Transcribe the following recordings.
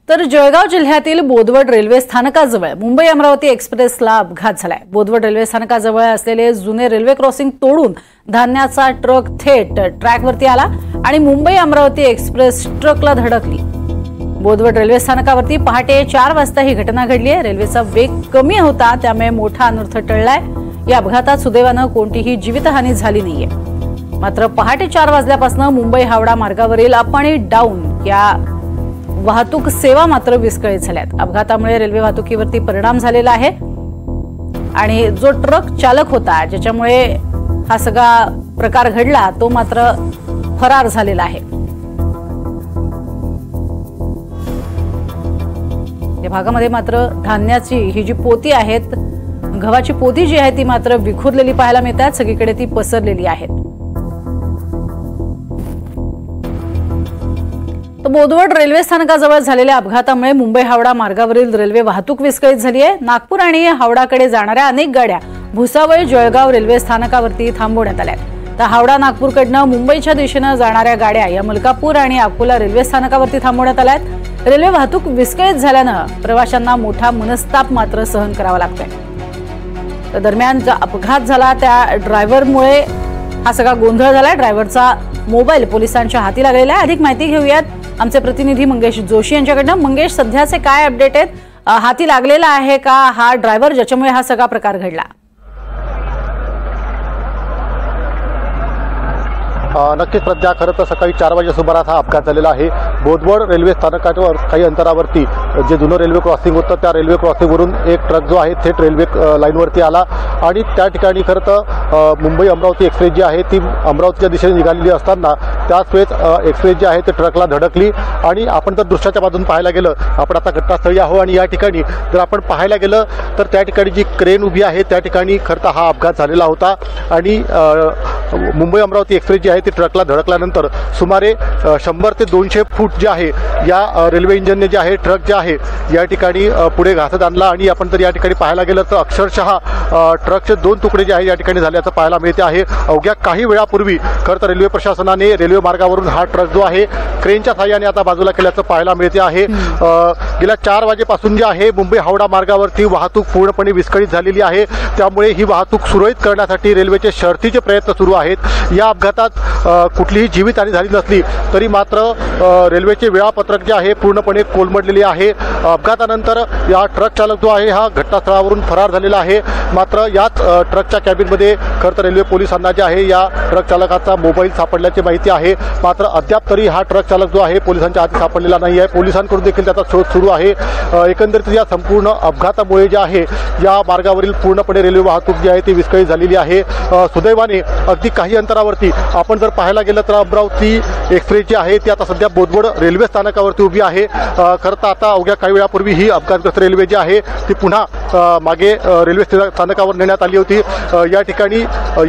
तर जळगाव जिल्ह्यातील बोदवड रेल्वे स्थानकाजवळ मुंबई अमरावती एक्सप्रेसला अपघात झालाय। बोदवड रेल्वे स्थानकाजवळ असलेले जुने रेल्वे क्रॉसिंग तोडून धान्याचा ट्रक थेट ट्रॅकवरती आला आणि मुंबई अमरावती एक्सप्रेस ट्रकला धडकली। बोदवड रेल्वे स्थानकावरती पहाटे 4 वाजता ही घटना घडली आहे। रेल्वेचा वेग कमी होता त्यामुळे मोठा अनर्थ टळलाय। या अपघातात सुदैवाने कोणतीही जीवितहानी झाली नाहीये। मात्र पहाटे 4 वाजल्यापासून मुंबई हावडा मार्गावरील अप आणि डाऊन या वाहतूक सेवा मात्र विस्कळीत झाल्यात। अपघातामुळे रेल्वे वाहतुकीवरती परिणाम झालेला आहे आणि जो ट्रक चालक होता ज्याच्यामुळे हा सगळा प्रकार घडला तो मात्र फरार झालेला आहे। या भागामध्ये मात्र धान्याची ही जी पोती आहेत, गव्हाची पोती जी आहे ती मात्र विखुरलेली पाहायला मिळतात। सगळीकडे ती पसरलेली आहे। बोदवड रेल्वे स्थानकाजवळ झालेल्या अपघातामुळे मुंबई हावडा मार्गावरील रेल्वे वाहतूक विस्कळीत झाली आहे। नागपूर आणि हावडाकडे जाणाऱ्या अनेक गाड्या भुसावळ जळगाव रेल्वे स्थानकावरती थांबवण्यात आल्या। तर हावडा नागपूरकडून मुंबईच्या दिशेने जाणाऱ्या गाड्या या मलकापूर आणि अकोला रेल्वे स्थानकावरती थांबवण्यात आल्या। रेल्वे वाहतूक विस्कळीत झाल्याने प्रवाशांना मोठा मनस्ताप मात्र सहन करावा लागतोय। तर दरम्यान जो अपघात झाला त्या ड्रायव्हरमुळे हा सगळा गोंधळ झाला। ड्रायव्हरचा मोबाईल पोलिसांच्या हाती लागलेला आहे। अधिक माहिती घेऊयात आमचे प्रतिनिधी मंगेश जोशी यांच्याकडून। मंगेश, सध्याचे काय अपडेट आहेत? हाती लागलेला आहे का हा ड्रायव्हर ज्याच्यामुळे हा सगळा प्रकार घडला? नक्कीच प्रज्ञा, खरं तर सकाळी 4 वाजेच्या सुमारास हा अपघात झालेला आहे। बोदवड रेल्वे स्थानकावर काही अंतरावरती जे जुनं रेल्वे क्रॉसिंग होतं त्या रेल्वे क्रॉसिंगवरून एक ट्रक जो आहे थेट रेल्वे लाईनवरती आला आणि त्या ठिकाणी खरं तर मुंबई अमरावती एक्सप्रेस जी आहे ती अमरावतीच्या दिशेने निघालेली असताना त्याच वेळेस एक्सप्रेस जी आहे ते ट्रकला धडकली। आणि आपण जर दृश्याच्या बाजून पाहायला गेलं, आपण आता घटनास्थळी आहो आणि या ठिकाणी जर आपण पाहायला गेलं तर त्या ठिकाणी जी क्रेन उभी आहे त्या ठिकाणी खरं तर हा अपघात झालेला होता आणि मुंबई अमरावती एक्सप्रेस जी आहे ती ट्रकला धडकल्यानंतर सुमारे 100 ते 200 फूट जे आहे या रेल्वे इंजिनने जे आहे ट्रक जे आहे या ठिकाणी पुढे घासत आणला आणि आपण जर या ठिकाणी पाहायला गेलं तर अक्षरशः ट्रकचे 2 तुकडे जे आहे या ठिकाणी झाल्याचं पाहायला मिळते आहे। अवघ्या काही वेळापूर्वी खरं तर रेल्वे प्रशासनाने रेल्वे मार्गावरून हा ट्रक जो आहे क्रेनच्या सहाय्याने आता बाजूला केल्याचं पाहायला मिळते आहे। गेल्या 4 वाजेपासून जे आहे मुंबई हावडा मार्गावरती वाहतूक पूर्णपणे विस्कळीत झालेली आहे। त्यामुळे ही वाहतूक सुरळीत करण्यासाठी रेल्वेचे शर्थीचे प्रयत्न सुरू आहेत। या अपघातात कुठलीही जीवितहानी झाली नसली तरी मात्र रेल्वेचे वेळापत्रक जे आहे पूर्णपणे कोलमडलेले आहे। अपघातानंतर या ट्रक चालक जो आहे हा घटनास्थळावरून फरार झालेला आहे। मात्र याच ट्रकच्या कॅबिनमध्ये खरं तर रेल्वे पोलिसांना जे आहे या ट्रक चालकाचा मोबाईल सापडल्याची माहिती आहे। मात्र अद्याप तरी हा ट्रक चालक जो आहे पोलिसांच्या हाती सापडलेला नाही आहे। पोलिसांकडून देखील त्याचा शोध सुरू आहे। एकंदरीत या संपूर्ण अपघातामुळे जे आहे या मार्गावरील पूर्णपणे रेल्वे वाहतूक जी आहे ती विस्कळीत झालेली आहे। सुदैवाने अगदी काही अंतरावरती आपण जर पाहायला गेलं तर अमरावती एक्सप्रेस जी आहे ती आता सध्या बोदवड रेल्वे स्थानकावरती उभी आहे। खरं तर आता अवघ्या काही वेळापूर्वी ही अपघातग्रस्त रेल्वे जी आहे ती पुन्हा मागे रेल्वे स्थानकावर नेण्यात आली होती। या ठिकाणी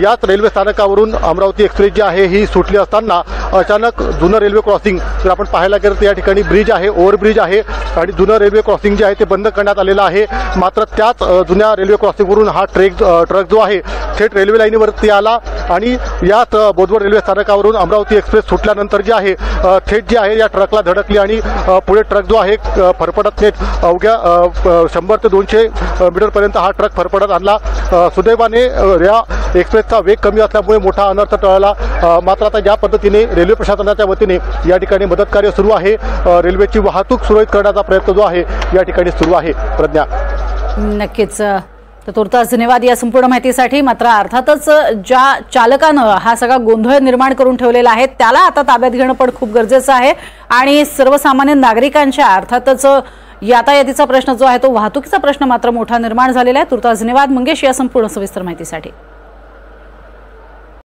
याच रेल्वे स्थानकावरून अमरावती एक्सप्रेस जी आहे ही सुटली असताना अचानक जुनं रेल्वे क्रॉसिंग जर आपण पाहायला गेलं तर या ठिकाणी ब्रिज आहे, ओव्हरब्रिज आहे आणि जुनं रेल्वे क्रॉसिंग जे आहे ते बंद करण्यात आलेलं आहे। मात्र त्याच जुन्या रेल्वे क्रॉसिंगवरून हा ट्रक जो आहे थेट रेल्वे लाईनीवरती आला आणि याच बोदवड रेल्वे स्थानकावरून अमरावती एक्सप्रेस सुटल्यानंतर जे आहे थेट जे आहे या ट्रकला धडकली आणि पुढे ट्रक जो आहे फरफडत थेट अवघ्या 100 ते 200 मीटरपर्यंत हा ट्रक फरफडत आणला। सुदैवाने या एक्सप्रेसचा वेग कमी असल्यामुळे मोठा अनर्थ टळला। मात्र आता ज्या पद्धतीने रेल्वे प्रशासनाच्या वतीने या ठिकाणी मदत कार्य सुरू आहे, रेल्वेची वाहतूक सुरळीत करण्याचा प्रयत्न जो आहे या ठिकाणी सुरू आहे। प्रज्ञा, नक्कीच तर तुर्तास धन्यवाद या संपूर्ण माहितीसाठी। मात्र अर्थातच ज्या चालकानं हा सगळा गोंधळ निर्माण करून ठेवलेला आहे त्याला आता ताब्यात घेणं पण खूप गरजेचं आहे आणि सर्वसामान्य नागरिकांच्या अर्थातच यातायातीचा प्रश्न जो आहे तो वाहतुकीचा प्रश्न मात्र मोठा निर्माण झालेला आहे। तुर्तास धन्यवाद मंगेश या संपूर्ण सविस्तर माहितीसाठी।